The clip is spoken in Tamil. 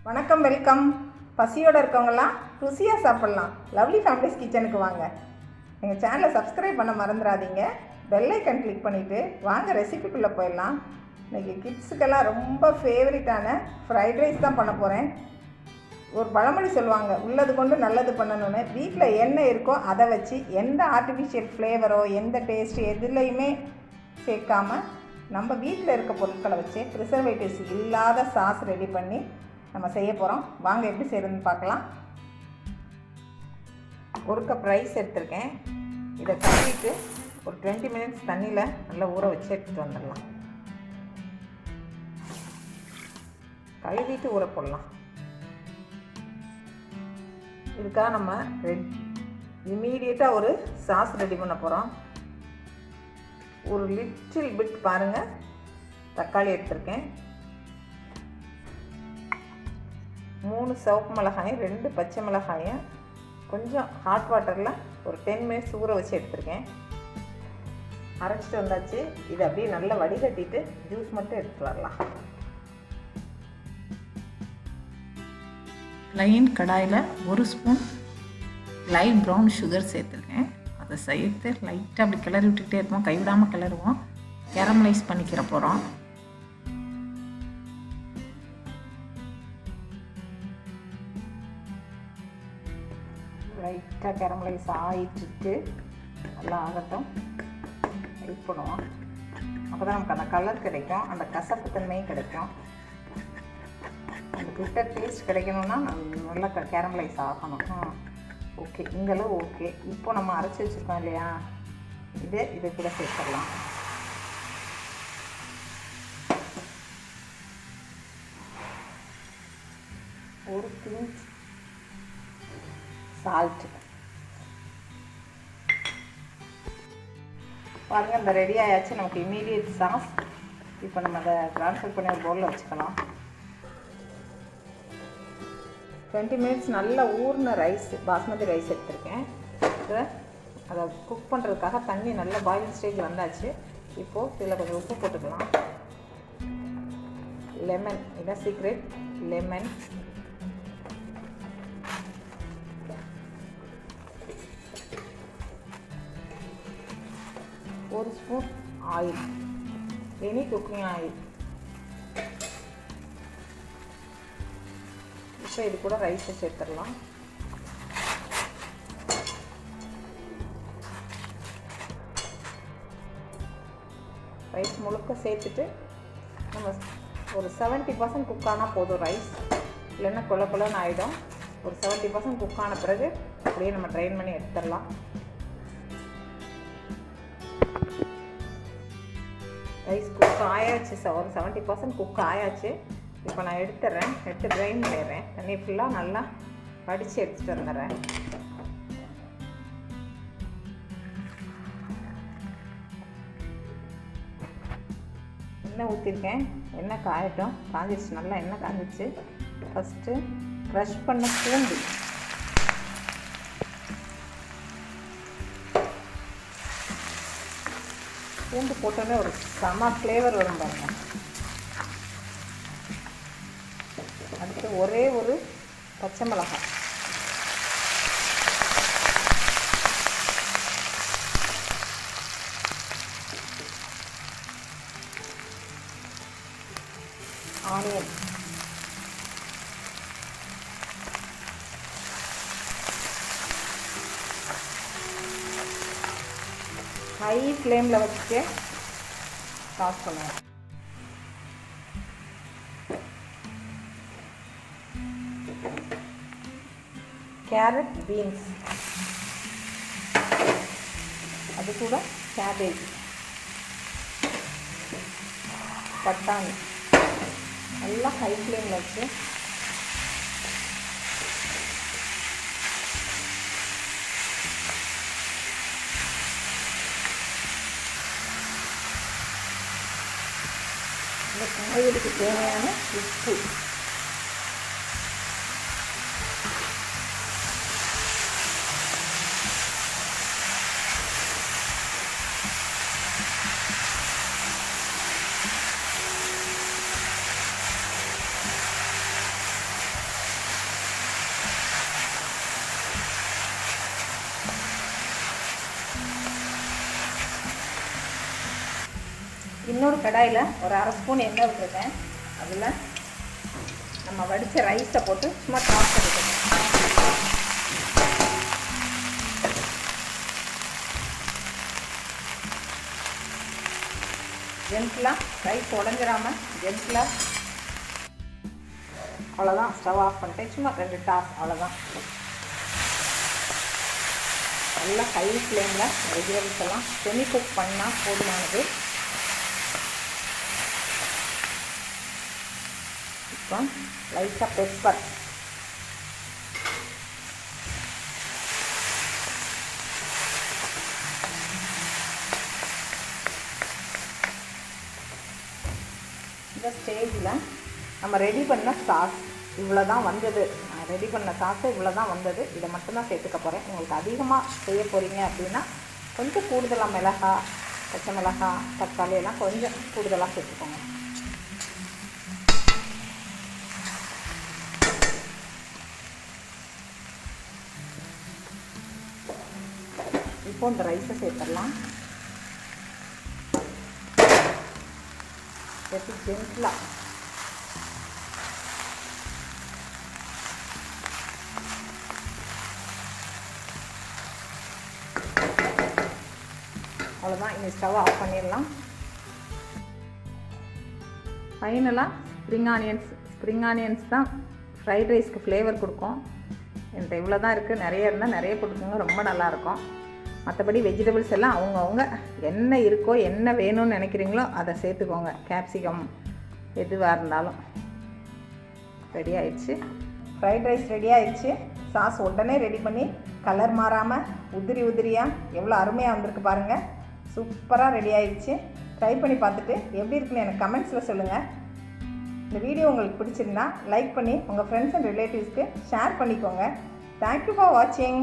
வணக்கம், வெல்கம். பசியோடு இருக்கவங்களாம் ருசியாக சாப்பிட்லாம். லவ்லி ஃபேமிலிஸ் கிச்சனுக்கு வாங்க. எங்கள் சேனலை சப்ஸ்கிரைப் பண்ண மறந்துடாதீங்க. பெல் ஐக்கன் கிளிக் பண்ணிவிட்டு வாங்க ரெசிபிக்குள்ளே போயிடலாம். இன்றைக்கி கிட்ஸுக்கெல்லாம் ரொம்ப ஃபேவரட்டான ஃப்ரைட் ரைஸ் தான் பண்ண போகிறேன். ஒரு பழமொழி சொல்லுவாங்க, உள்ளது கொண்டு நல்லது பண்ணணும்னு. வீட்டில் என்ன இருக்கோ அதை வச்சு எந்த ஆர்டிஃபிஷியல் ஃப்ளேவரோ எந்த டேஸ்ட்டு எதுலேயுமே சேர்க்காமல் நம்ம வீட்டில் இருக்க பொருட்களை வச்சு ப்ரிசர்வேட்டிவ்ஸ் இல்லாத சாஸ் ரெடி பண்ணி நம்ம செய்ய போகிறோம். வாங்க எப்படி செய்கிறதுன்னு பார்க்கலாம். ஒரு கப் ரைஸ் எடுத்திருக்கேன். இதை கழுவிட்டு ஒரு 20 மினிட்ஸ் தண்ணியில் நல்லா ஊற வச்சு எடுத்துகிட்டு வந்துடலாம். கழுவிட்டு ஊற போடலாம். இதுக்காக நம்ம இமீடியட்டாக ஒரு சாஸ் ரெடி பண்ண போகிறோம். ஒரு லிட்டில் பிட் பாருங்கள், தக்காளி எடுத்திருக்கேன், 3 சிவப்பு மிளகாயும் 2 பச்சை மிளகாயும் கொஞ்சம் ஹாட் வாட்டரில் ஒரு 10 மினிட்ஸ் ஊற வச்சு எடுத்திருக்கேன். அரைச்சிட்டு வந்தாச்சு. இதை அப்படியே நல்லா வடிகட்டிட்டு ஜூஸ் மட்டும் எடுத்துகிட்டு வரலாம். ப்ளைன் கடாயில் 1 ஸ்பூன் லைட் ப்ரௌன் சுகர் சேர்த்துருக்கேன். அதை சேர்த்து லைட்டாக அப்படி கிளறி விட்டுக்கிட்டே இருப்போம், கைவிடாமல் கிளறுவோம். கேரமலைஸ் பண்ணிக்கிற போகிறோம். லைட்டாக கேரமலைஸ் ஆகிட்டுருக்கு. நல்லா ஆகட்டும், ஹெல்ப் பண்ணுவோம். அப்போ தான் நமக்கு அந்த கலர் கிடைக்கும், அந்த கசப்பு தன்மையும் கிடைக்கும். அந்த பிட்டர் டேஸ்ட் கிடைக்கணும்னா நல்லா கேரமலைஸ் ஆகணும். ஓகே, இங்கெல்லாம் ஓகே. இப்போ நம்ம அரைச்சி வச்சுருக்கோம் இல்லையா, இதை கூட சேர்த்துடலாம். ஒரு பிஞ்ச் சால்ட்டு பாருங்கள். இந்த ரெடி ஆயாச்சு. நமக்கு இமீடியட் சாஸ். இப்போ நம்ம அதை ட்ரான்ஸ்ஃபர் பண்ணி ஒரு பவுலில் வச்சுக்கலாம். 20 மினிட்ஸ் நல்லா ஊறின ரைஸ், பாஸ்மதி ரைஸ் எடுத்திருக்கேன். அதை குக் பண்ணுறதுக்காக தண்ணி நல்லா பாயிலிங் ஸ்டேஜ் வந்தாச்சு. இப்போது இதில் கொஞ்சம் உப்பு போட்டுக்கலாம். லெமன், இதான் சீக்ரெட், லெமன். ஒரு spoon oil, any cooking oil. இப்போ இது கூட ரைஸை சேர்த்துடலாம். ரைஸ் முழுக்க சேர்த்துட்டு நம்ம ஒரு 70% குக் ஆனால் போதும் ரைஸ். இல்லைன்னா கொலன்னு ஆகிடும். ஒரு 70% குக் ஆன பிறகு அப்படியே நம்ம ட்ரைன் பண்ணி எடுத்துடலாம். ரைஸ் குக் ஆயாச்சு, ஒரு 70% குக் ஆயாச்சு. இப்போ நான் எடுத்து ட்ரைன் பண்ணிடுறேன். தண்ணி ஃபுல்லாக நல்லா வடித்து எடுத்துகிட்டு வந்துடுறேன். எண்ணெய் ஊற்றிருக்கேன். எண்ணெய் காயட்டும். காஞ்சிடுச்சு, நல்லா எண்ணெய் காஞ்சிடுச்சு. ஃபஸ்ட்டு க்ரஷ் பண்ண பூண்டு போட்டோன்னே ஒரு செம ஃப்ளேவர் வரும் பாருங்க. அடுத்து ஒரே ஒரு பச்சை மிளகாய், ஆனியன், ஹை ஃப்ளேமில் வச்சுட்டு டாஸ் பண்ணுவோம். கேரட், பீன்ஸ், அது கூட கேபேஜ், பட்டாணி நல்லா ஹை ஃப்ளேமில் வச்சு இந்த காய்கறிக்கு தேவையான உப்பு, இன்னொரு கடாயில் ஒரு 1/2 ஸ்பூன் எண்ணெய் விட்டுருக்கேன். அதில் நம்ம வடித்த ரைஸை போட்டு சும்மா டாஸ் பண்ணிக்கணும். ஜென்டிலாக ரைஸ் உடஞ்சிடாமல் ஜென்டிலாக. அவ்வளோதான், ஸ்டவ் ஆஃப் பண்ணிட்டேன். சும்மா 2 டாஸ், அவ்வளோதான். நல்லா ஹை ஃப்ளேமில் வெஜிடபிள்ஸ் எல்லாம் செமி குக் பண்ணால் போதுமானது. இப்போ லைட்டாக பெப்பர், இந்த ஸ்டேஜில் நம்ம ரெடி பண்ண சாஸ் இவ்வளோ தான் வந்தது. நான் ரெடி பண்ண சாஸு இவ்வளோ தான் வந்தது. இதை மட்டும்தான் சேர்த்துக்க போகிறேன். உங்களுக்கு அதிகமாக செய்ய போகிறீங்க அப்படின்னா கொஞ்சம் கூடுதலாக மிளகாய், பச்சை மிளகாய், தக்காளி எல்லாம் கொஞ்சம் கூடுதலாக சேர்த்துக்கோங்க. இப்போ இந்த ரைஸை சேர்த்துடலாம். சேர்த்து ஜென்டிலாக அவ்வளோதான். இனி ஸ்டவ் ஆஃப் பண்ணிடலாம். ஃபைனலாக ஸ்ப்ரிங் ஆனியன்ஸ் தான் ஃப்ரைட் ரைஸ்க்கு ஃப்ளேவர் கொடுக்கும். என்கிட்ட இவ்வளோ தான் இருக்குது. நிறைய இருந்தால் நிறைய கொடுக்குங்க, ரொம்ப நல்லாயிருக்கும். மற்றபடி வெஜிடபிள்ஸ் எல்லாம் அவங்கவுங்க என்ன இருக்கோ, என்ன வேணும்னு நினைக்கிறீங்களோ அதை சேர்த்துக்கோங்க. கேப்சிகம் எதுவாக இருந்தாலும். ரெடி ஆயிடுச்சு, ஃப்ரைட் ரைஸ் ரெடி ஆயிடுச்சு. சாஸ் உடனே ரெடி பண்ணி கலர் மாறாமல் உதிரியாக எவ்வளோ அருமையாக வந்திருக்கு பாருங்கள். சூப்பராக ரெடி ஆயிடுச்சு. ட்ரை பண்ணி பார்த்துட்டு எப்படி இருக்குன்னு எனக்கு கமெண்ட்ஸில் சொல்லுங்கள். இந்த வீடியோ உங்களுக்கு பிடிச்சிருந்தா லைக் பண்ணி உங்கள் ஃப்ரெண்ட்ஸ் அண்ட் ரிலேட்டிவ்ஸ்க்கு ஷேர் பண்ணிக்கோங்க. தேங்க்யூ ஃபார் வாட்சிங்.